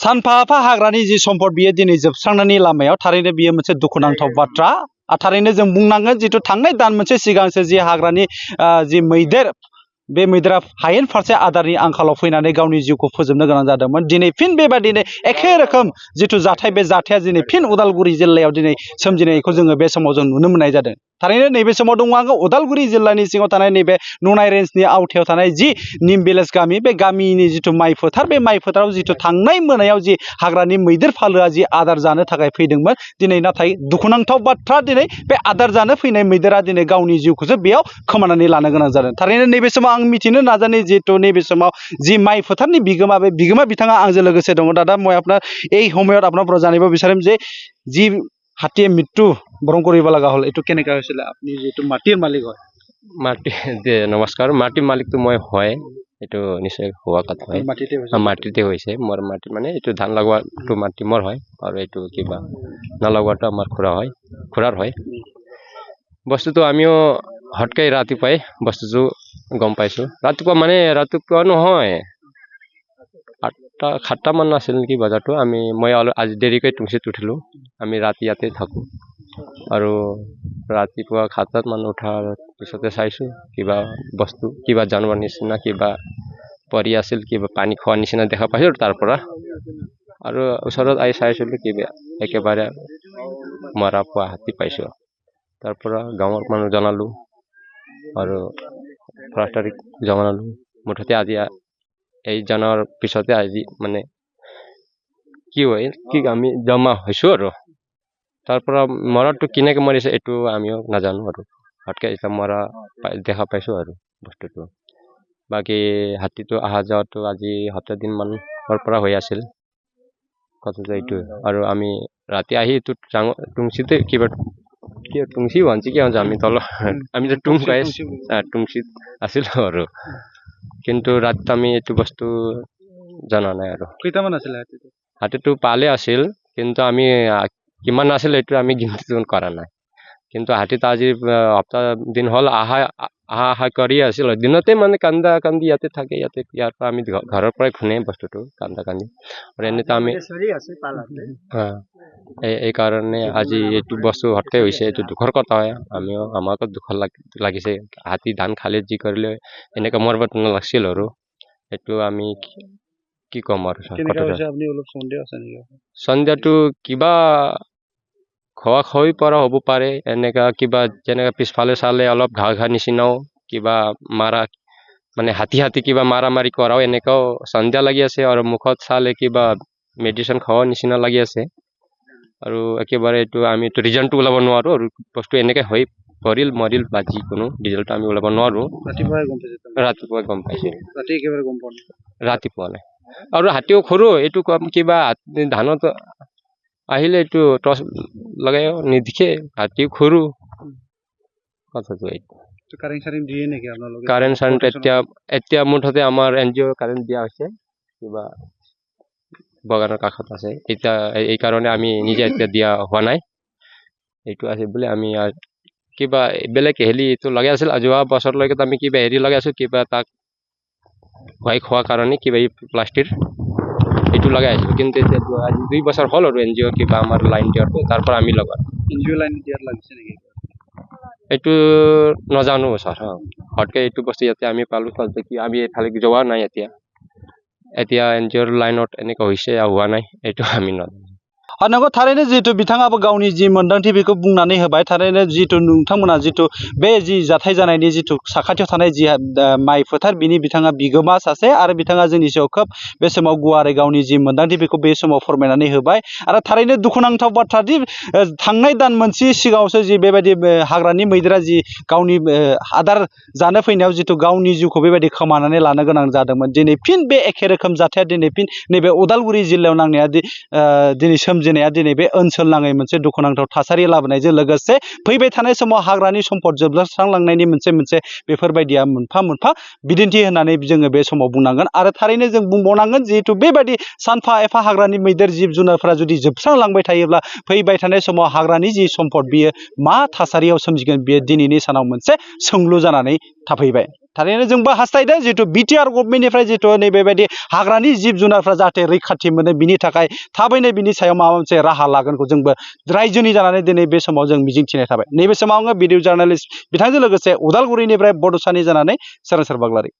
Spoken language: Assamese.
सानफा एफा हाग्रानि जि सम्पद बियो दिनै जोबस्रांनायनि लामायाव थारैनो बियो मोनसे दुखुनांथाव बाथ्रा थारैनो जों बुंनांगोन जिथु थांनाय दान मोनसे सिगांसो जि हाग्रानि जि मैदेर बे मैदेरा हायेन फारसे आदारनि आंखालाव फैनानै गावनि जिउखौ फोजोबनो गोनां जादोंमोन दिनै फिन बेबादिनो एखे रोखोम जिथु जाथाय बे जाथाया दिनै फिन उदालगुरि जिल्लायाव दिनै सोमजिनायखौ जोङो बे समाव जों नुनो मोननाय जादों थारैनो नैबे समाव दङ आङो उदालगुरि जिल्लानि सिङाव थानाय नैबे नुनाय रेन्जनि आवथायाव थानाय जि निम भिलेज गामि बे गामिनि जिथु माइ फोथार बे माइ फोथाराव जिथु थांनाय मोनायाव जि हाग्रानि मैदेर फालोआ जि आदार जानो थाखाय फैदोंमोन दिनै नाथाय दुखुनांथाव बाथ्रा दिनै बे आदार जानो फैनाय मैदेरा दिनै गावनि जिउखौसो बेयाव खोमानानै लानो गोनां जादों थारैनो नैबे समाव आं मिथिनो नाजानाय जिहेतु नैबे समाव जि माइ फोथारनि बिगोमा बे बिगोमा बिथाङा आंजों लोगोसे दङ दादा मैं আপনার এই সময়ত আপোনাৰ পৰা জানিব বিচাৰিম যে যি হাতীয়ে মৃত্যু বৰণ কৰিব লগা হ'ল এইটো কেনেকৈ হৈছিল আপুনি যিটো মাটিৰ মালিক হয় মাটি নমস্কাৰ মাটিৰ মালিকটো মই হয় এইটো নিশ্চয় হোৱা কথা হয় মাটিতে হৈছে মোৰ মাটি মানে এইটো ধান লগোৱাটো মাটি মোৰ হয় আৰু এইটো কিবা নলগোৱাটো আমাৰ খুৰাৰ হয় বস্তুটো আমিও হটকাই ৰাতিপুৱাই বস্তুটো গম পাইছো ৰাতিপুৱা নহয় 8টা মান আছিল নেকি বজাৰটো মই আজি দেৰিকৈ টুংচিত উঠিলো আমি ৰাতি ইয়াতে থাকো আৰু ৰাতিপুৱা 7টাত মান উঠাৰ পিছতে চাইছো কিবা বস্তু কিবা জানোৱাৰ নিচিনা কিবা পৰি আছিল কিবা পানী খোৱা নিচিনা দেখা পাইছো তাৰ পৰা আৰু ওচৰত আই চাইছিলো কিবা একেবাৰে মৰা পোৱা হাতী পাইছো তাৰ পৰা গাঁৱৰ মানুহ জনালো আৰু ফৰেষ্টাৰক জনালো মুঠতে আজি এই জানাৰ পিছতে আজি মানে কি হয় কি আমি জমা হৈছো আৰু তাৰ পৰা মৰাটো কিনেকে মৰিছে এইটো আমিও নাজানো আৰু হটকে এটা মৰা দেখা পাইছো আৰু বস্তুটো বাকি হাতীটো আহা যাওয়াটো আজি 7 দিন মানৰ পৰা হৈ আছিল কথাটো এইটো আৰু আমি ৰাতি আহি টুংচিতে কিবা টুংচি ভাঞ্চি কি আমি তল আমি যে টুংচিত আছিল আৰু কিন্তু ৰাত আমি এইটো বস্তু জানা নাই আৰু কেইটামান আছিল হাতীটো পালে আছিল কিন্তু আমি কিমান আছিল এইটো আমি গিনতি কৰা নাই কিন্তু হাতীটো আজি সপ্তাহ দিন হল আহা কৰি আছিল দিনতে মানে কান্দি ইয়াতে থাকে ইয়াৰ পৰা আমি ঘৰৰ পৰাই খুনে বস্তুটো কান্দি আৰু এনেতো আমি এই কাৰণে আজি এইটো বস্তু হটকে হৈছে এইটো দুখৰ কথা হয় আমাকো দুখ লাগিছে হাতী ধান খালে যি কৰিলে এনেকা মৰব নালাগছিল আৰু এইটো আমি কি কম আৰু সন্ধিয়াটো কিবা খোৱা খোৱাই পৰা হ'ব পাৰে এনেকা কিবা যেনেকা পিছফালে চালে অলপ ঘাঁহ নিচিনাও কিবা মাৰা মানে হাতী কিবা মাৰি কৰাও এনেকাও সন্ধিয়া লাগি আছে আৰু মুখত চালে কিবা মেডিচিন খোৱা নিচিনা লাগি আছে আৰু একেবাৰে এইটো আমি ৰিজনটো ওলাব নোৱাৰো আৰু বস্তু এনেকে হৈ মৰিল বা যিকোনো ৰিজাল্ট আমি ওলাব নোৱাৰো ৰাতিপুৱাই গম পাইছো ৰাতিপুৱা নাই আৰু হাতীও সৰু এইটো কিবা ধানত আহিলে এইটো টৰ্চ লগাই নিদিখে হাতীও সৰু কথাটো এইটো কাৰেণ্ট এতিয়া মুঠতে আমাৰ NGO কাৰেণ্ট দিয়া হৈছে কিবা বাগানৰ কাষত আছে এতিয়া এই কাৰণে আমি নিজে এতিয়া দিয়া হোৱা নাই এইটো আছে বুলি আমি কিবা বেলেগ হেলি এইটো লগাই আছিল যোৱা বছৰলৈকে আমি কিবা হেৰি লগাই আছো কিবা তাক খোৱা কাৰণে কিবা প্লাষ্টিক এইটো লগাই আছিলো কিন্তু এতিয়া 2 বছৰ হ'ল আৰু NGO কিবা আমাৰ লাইন দিয়াৰ তাৰ পৰা আমি লগা NGO লাইন দিয়াৰ লাগিছে নেকি এইটো নজানো স্যাৰ হটকে এইটো বস্তু ইয়াতে আমি পালো কি আমি এফালে যোৱা নাই এতিয়া NGO লাইনত এনেকা হৈছে হোৱা নাই এইটো আমি নাজানো नंगौ थारैनो जितु बिथाङाबो गावनि जि मोन्दांथि बेखौ बुंनानै होबाय थारैनो जितु नोंथांमोना जितु बे जि जाथाय जानायनि जितु साखाथियाव थानाय जि माइ फोथार बिनि बिथाङा बिगोमा सासे आरो बिथाङा जोंनि सायाव खोब बे समाव गुवारै गावनि जि मोन्दांथि बेखौ बे समाव फोरमायनानै होबाय आरो थारैनो दुखुनांथाव बाथ्रा दि थांनाय दान मोनसे सिगाङावसो जि बेबायदि हाग्रानि मैदेरा जि गावनि आदार जानो फैनायाव जितु गावनि जिउखौ बेबायदि खोमानानै लानो गोनां जादोंमोन दिनै फिन बे एखे रोखोम जाथाया दिनै फिन नैबे उदालगुरि जिल्लायाव नांनाया दिनै सोमजिनाया दिनै बे ओनसोल नाङै मोनसे दुखुनांथाव थासारि लाबोनायजों लोगोसे फैबाय थानाय समाव हाग्रानि सम्पद जोबस्रांलांनायनि मोनसे बेफोरबायदिया मोनफा बिदिन्थि होननानै जोङो बे समाव बुंनांगोन आरो थारैनो जों बुंबावनांगोन जिहेतु बेबायदि सानफा एफा हाग्रानि मैदेर जिब जुनारफोरा जुदि जोबस्रांलांबाय थायोब्ला फैबाय थानाय समाव हाग्रानि जि सम्पद बियो मा थासारियाव सोमजिगोन बियो दिनैनि सानाव मोनसे सोंलु जानानै थाफैबाय थारैनो जोंबो हास्थायदों जितु बिटिआर गभर्नमेन्टनिफ्राय जितु नैबेबायदि हाग्रानि जिब जुनारफ्रा जाहाथे रैखाथि मोनो बिनि थाखाय थाबैनो बिनि सायाव माबा मोनसे राहा लागोनखौ जोंबो रायजोनि जानानै दिनै बे समाव जों मिजिंथिनाय थाबाय। नैबे समाव आङो भिडिअ जार्नालिस्ट बिथांजों लोगोसे उदालगुरिनिफ्राय बड'सानि जानानै सोरांसार बाग्लारि।